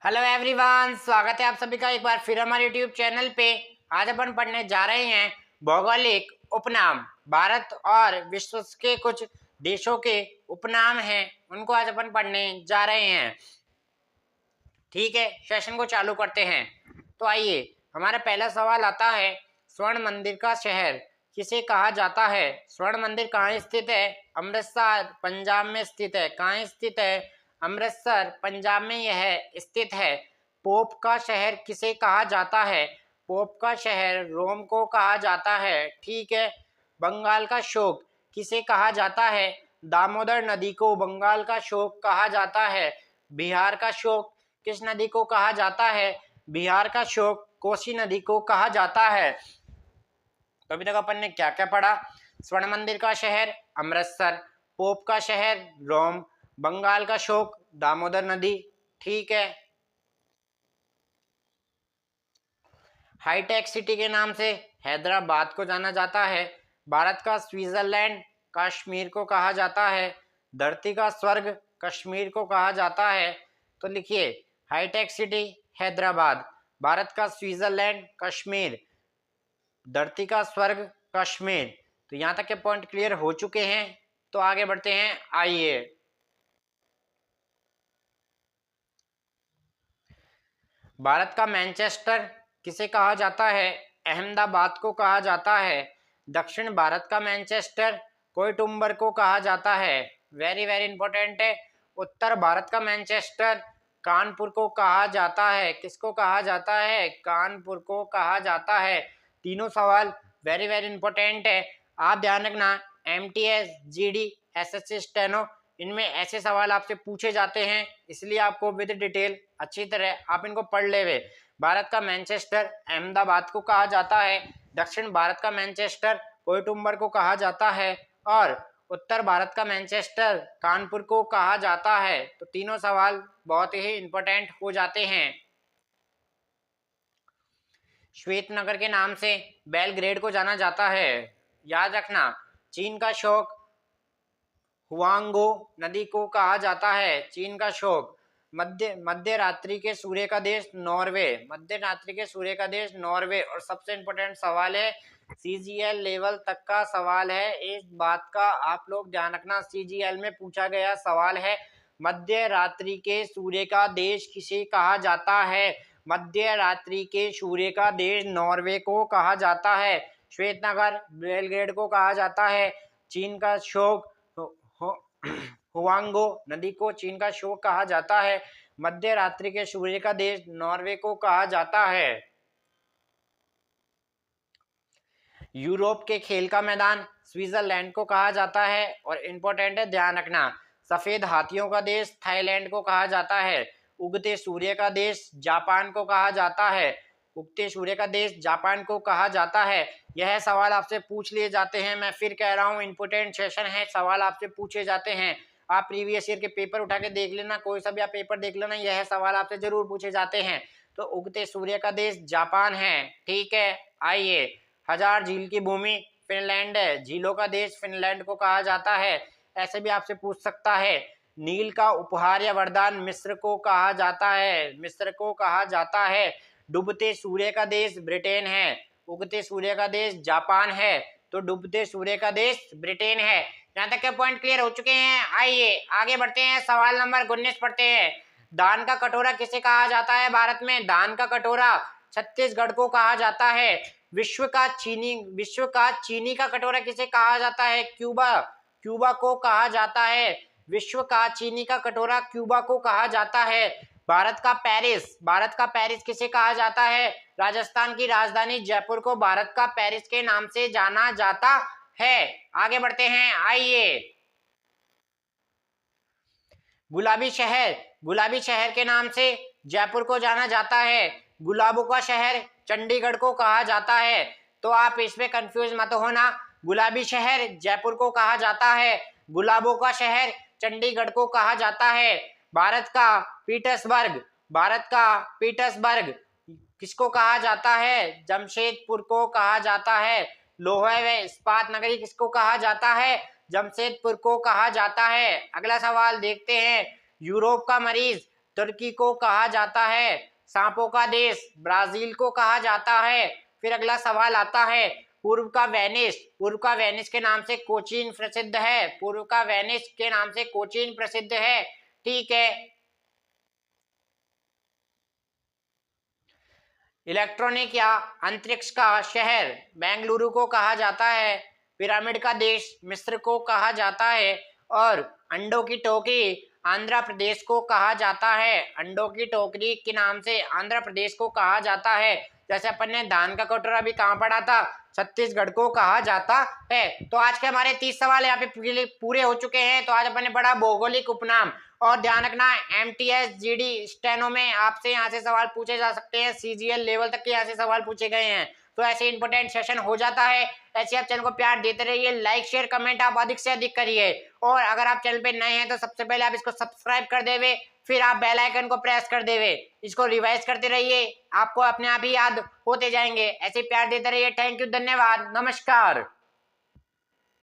Hello everyone, स्वागत है आप सभी का एक बार फिर हमारे यूट्यूब चैनल पे। आज अपन पढ़ने जा रहे हैं भौगोलिक उपनाम। भारत और विश्व के कुछ देशों के उपनाम हैं, उनको आज अपन पढ़ने जा रहे हैं। ठीक है, सेशन को चालू करते हैं। तो आइए, हमारा पहला सवाल आता है, स्वर्ण मंदिर का शहर किसे कहा जाता है? स्वर्ण मंदिर कहाँ स्थित है? अमृतसर पंजाब में स्थित है। कहाँ स्थित है? अमृतसर पंजाब में यह स्थित है। पोप का शहर किसे कहा जाता है? पोप का शहर रोम को कहा जाता है। ठीक है। बंगाल का शोक किसे कहा जाता है? दामोदर नदी को बंगाल का शोक कहा जाता है। बिहार का शोक किस नदी को कहा जाता है? बिहार का शोक कोसी नदी को कहा जाता है। तो अभी तक अपन ने क्या क्या पढ़ा? स्वर्ण मंदिर का शहर अमृतसर, पोप का शहर रोम, बंगाल का शोक दामोदर नदी। ठीक है। हाईटेक सिटी के नाम से हैदराबाद को जाना जाता है। भारत का स्विट्जरलैंड कश्मीर को कहा जाता है। धरती का स्वर्ग कश्मीर को कहा जाता है। तो लिखिए, हाईटेक सिटी हैदराबाद, भारत का स्विट्जरलैंड कश्मीर, धरती का स्वर्ग कश्मीर। तो यहाँ तक के पॉइंट क्लियर हो चुके हैं। तो आगे बढ़ते हैं। आइए, भारत का मैनचेस्टर किसे कहा जाता है? अहमदाबाद को कहा जाता है। दक्षिण भारत का मैनचेस्टर कोयटुंबर को कहा जाता है। वेरी वेरी इंपॉर्टेंट है। उत्तर भारत का मैनचेस्टर कानपुर को कहा जाता है। किसको कहा जाता है? कानपुर को कहा जाता है। तीनों सवाल वेरी वेरी इंपॉर्टेंट है। आप ध्यान रखना, MTS, GD, SSC स्टेनो, इनमें ऐसे सवाल आपसे पूछे जाते हैं, इसलिए आपको विद डिटेल अच्छी तरह आप इनको पढ़ ले। भारत का मैनचेस्टर अहमदाबाद को कहा जाता है। दक्षिण भारत का मैनचेस्टर कोयटुंबर को कहा जाता है और उत्तर भारत का मैनचेस्टर कानपुर को कहा जाता है। तो तीनों सवाल बहुत ही इंपॉर्टेंट हो जाते हैं। श्वेत नगर के नाम से बेलग्रेड को जाना जाता है। याद रखना, चीन का शोक हुआंगो नदी को कहा जाता है। चीन का शोक। मध्य रात्रि के सूर्य का देश नॉर्वे, मध्य रात्रि के सूर्य का देश नॉर्वे। और सबसे इंपॉर्टेंट सवाल है, CGL लेवल तक का सवाल है, इस बात का आप लोग ध्यान रखना। CGL में पूछा गया सवाल है, मध्य रात्रि के सूर्य का देश किसे कहा जाता है? मध्य रात्रि के सूर्य का देश नॉर्वे को कहा जाता है। श्वेत नगर बेलग्रेड को कहा जाता है। चीन का शोक हुआंगो नदी को चीन का शोक कहा जाता है। मध्य रात्रि के सूर्य का देश नॉर्वे को कहा जाता है। यूरोप के खेल का मैदान स्विट्जरलैंड को कहा जाता है। और इंपॉर्टेंट है, ध्यान रखना, सफेद हाथियों का देश थाईलैंड को कहा जाता है। उगते सूर्य का देश जापान को कहा जाता है। उगते सूर्य का देश जापान को कहा जाता है। यह सवाल आपसे पूछ लिए जाते हैं। मैं फिर कह रहा हूँ, इंपोर्टेंट सेशन है, सवाल आपसे पूछे जाते हैं। आप प्रीवियस ईयर के पेपर उठा के देख लेना, कोई सा भी आप पेपर देख लेना, यह सवाल आपसे जरूर पूछे जाते हैं। तो उगते सूर्य का देश जापान है। ठीक है। आइए, हजार झील की भूमि फिनलैंड है। झीलों का देश फिनलैंड को कहा जाता है। ऐसे भी आपसे पूछ सकता है, नील का उपहार या वरदान मिस्र को कहा जाता है। मिस्र को कहा जाता है। डूबते सूर्य का देश ब्रिटेन है। उगते सूर्य का देश जापान है। तो डूबते सूर्य का देश ब्रिटेन है। यहाँ तक के पॉइंट क्लियर हो चुके हैं। आइए आगे बढ़ते हैं, सवाल नंबर 19 पढ़ते हैं। दान का कटोरा किसे कहा जाता है भारत में? दान का कटोरा छत्तीसगढ़ को कहा जाता है। विश्व का चीनी का कटोरा किसे कहा जाता है? क्यूबा को कहा जाता है। विश्व का चीनी का कटोरा क्यूबा को कहा जाता है। भारत का पेरिस किसे कहा जाता है? राजस्थान की राजधानी जयपुर को भारत का पेरिस के नाम से जाना जाता है। आगे बढ़ते हैं। आइए, गुलाबी शहर के नाम से जयपुर को जाना जाता है। गुलाबों का शहर चंडीगढ़ को कहा जाता है। तो आप इसमें कंफ्यूज मत होना, गुलाबी शहर जयपुर को कहा जाता है, गुलाबों का शहर चंडीगढ़ को कहा जाता है। भारत का पीटर्सबर्ग किसको कहा जाता है? जमशेदपुर को कहा जाता है। लोहा व इस्पात नगरी किसको कहा जाता है? जमशेदपुर को कहा जाता है। अगला सवाल देखते हैं, यूरोप का मरीज तुर्की को कहा जाता है सांपों का देश, ब्राजील को कहा जाता है। फिर अगला सवाल आता है, पूर्व का वेनिस के नाम से कोचीन प्रसिद्ध है, पूर्व का वेनिस के नाम से कोचीन प्रसिद्ध है। ठीक है। इलेक्ट्रॉनिक या अंतरिक्ष का शहर बेंगलुरु को कहा जाता है। पिरामिड का देश मिस्र को कहा जाता है। और अंडों की टोकरी आंध्र प्रदेश को कहा जाता है। अंडों की टोकरी के नाम से आंध्र प्रदेश को कहा जाता है। जैसे अपन ने धान का कटोरा भी कहाँ पढ़ा था, छत्तीसगढ़ को कहा जाता है। तो आज के हमारे 30 सवाल यहाँ पे पूरे हो चुके हैं। तो आज अपन ने पढ़ा भौगोलिक उपनाम। और ध्यान रखना, MTS GD स्टेनो में आपसे यहाँ से सवाल पूछे जा सकते हैं, CGL लेवल तक के यहाँ से सवाल पूछे गए हैं। तो ऐसे इंपोर्टेंट सेशन हो जाता है। ऐसे आप चैनल को प्यार देते रहिए, लाइक शेयर कमेंट आप अधिक से अधिक करिए। और अगर आप चैनल पे नए हैं तो सबसे पहले आप इसको सब्सक्राइब कर देवे, फिर आप बेल आइकन को प्रेस कर देवे, इसको रिवाइज करते रहिए, आपको अपने आप ही याद होते जाएंगे। ऐसे प्यार देते रहिए। थैंक यू, धन्यवाद, नमस्कार।